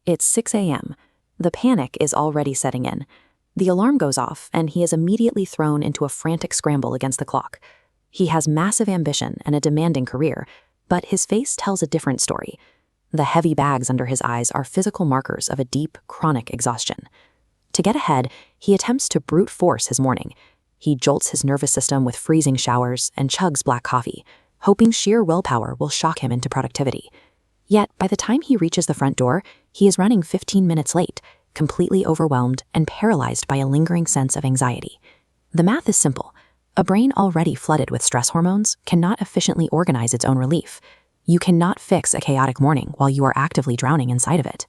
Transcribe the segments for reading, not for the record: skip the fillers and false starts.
It's 6 a.m. The panic is already setting in. The alarm goes off, and he is immediately thrown into a frantic scramble against the clock. He has massive ambition and a demanding career, but his face tells a different story. The heavy bags under his eyes are physical markers of a deep, chronic exhaustion. To get ahead, he attempts to brute force his morning. He jolts his nervous system with freezing showers and chugs black coffee, hoping sheer willpower will shock him into productivity. Yet, by the time he reaches the front door, he is running 15 minutes late, completely overwhelmed and paralyzed by a lingering sense of anxiety. The math is simple. A brain already flooded with stress hormones cannot efficiently organize its own relief. You cannot fix a chaotic morning while you are actively drowning inside of it.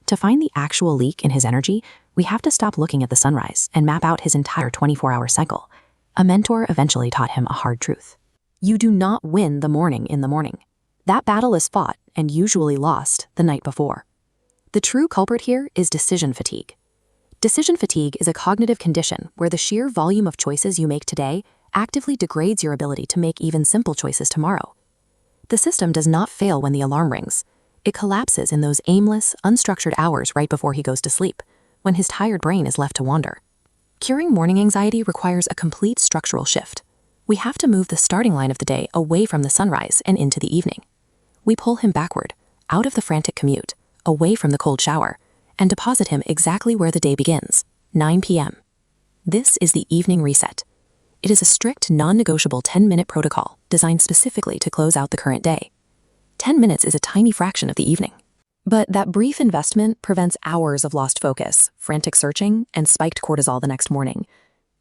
To find the actual leak in his energy, we have to stop looking at the sunrise and map out his entire 24-hour cycle. A mentor eventually taught him a hard truth. You do not win the morning in the morning. That battle is fought and usually lost the night before. The true culprit here is decision fatigue. Decision fatigue is a cognitive condition where the sheer volume of choices you make today actively degrades your ability to make even simple choices tomorrow. The system does not fail when the alarm rings. It collapses in those aimless, unstructured hours right before he goes to sleep, when his tired brain is left to wander. Curing morning anxiety requires a complete structural shift. We have to move the starting line of the day away from the sunrise and into the evening. We pull him backward, out of the frantic commute, away from the cold shower, and deposit him exactly where the day begins, 9 p.m. This is the evening reset. It is a strict, non-negotiable 10-minute protocol designed specifically to close out the current day. 10 minutes is a tiny fraction of the evening. But that brief investment prevents hours of lost focus, frantic searching, and spiked cortisol the next morning.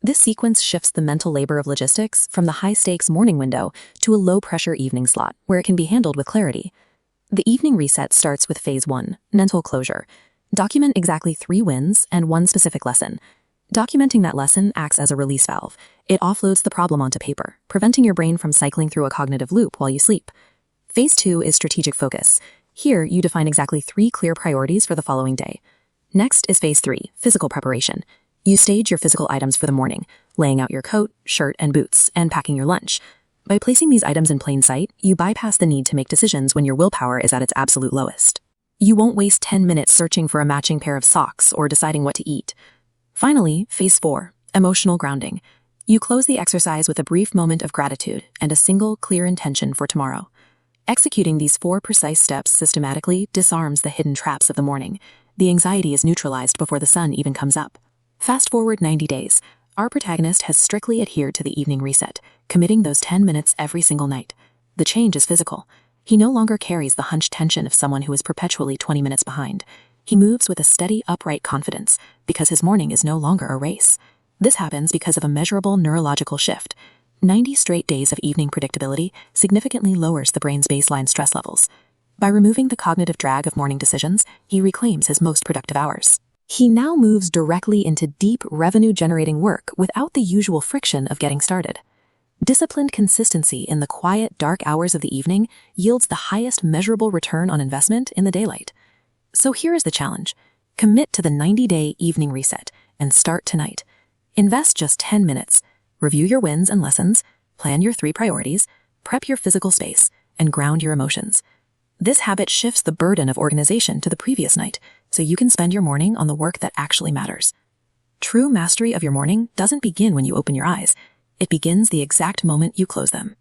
This sequence shifts the mental labor of logistics from the high-stakes morning window to a low-pressure evening slot, where it can be handled with clarity. The evening reset starts with Phase 1, mental closure. Document exactly 3 wins and 1 specific lesson. Documenting that lesson acts as a release valve. It offloads the problem onto paper, preventing your brain from cycling through a cognitive loop while you sleep. Phase 2 is strategic focus. Here, you define exactly 3 clear priorities for the following day. Next is Phase 3, physical preparation. You stage your physical items for the morning, laying out your coat, shirt, and boots, and packing your lunch. By placing these items in plain sight, you bypass the need to make decisions when your willpower is at its absolute lowest. You won't waste 10 minutes searching for a matching pair of socks or deciding what to eat. Finally, Phase 4, emotional grounding. You close the exercise with a brief moment of gratitude and a single, clear intention for tomorrow. Executing these 4 precise steps systematically disarms the hidden traps of the morning. The anxiety is neutralized before the sun even comes up. Fast forward 90 days. Our protagonist has strictly adhered to the evening reset, committing those 10 minutes every single night. The change is physical. He no longer carries the hunched tension of someone who is perpetually 20 minutes behind. He moves with a steady, upright confidence because his morning is no longer a race. This happens because of a measurable neurological shift. 90 straight days of evening predictability significantly lowers the brain's baseline stress levels. By removing the cognitive drag of morning decisions, he reclaims his most productive hours. He now moves directly into deep, revenue-generating work without the usual friction of getting started. Disciplined consistency in the quiet, dark hours of the evening yields the highest measurable return on investment in the daylight. So here is the challenge. Commit to the 90-day evening reset and start tonight. Invest just 10 minutes. Review your wins and lessons, plan your 3 priorities, prep your physical space, and ground your emotions. This habit shifts the burden of organization to the previous night, so you can spend your morning on the work that actually matters. True mastery of your morning doesn't begin when you open your eyes. It begins the exact moment you close them.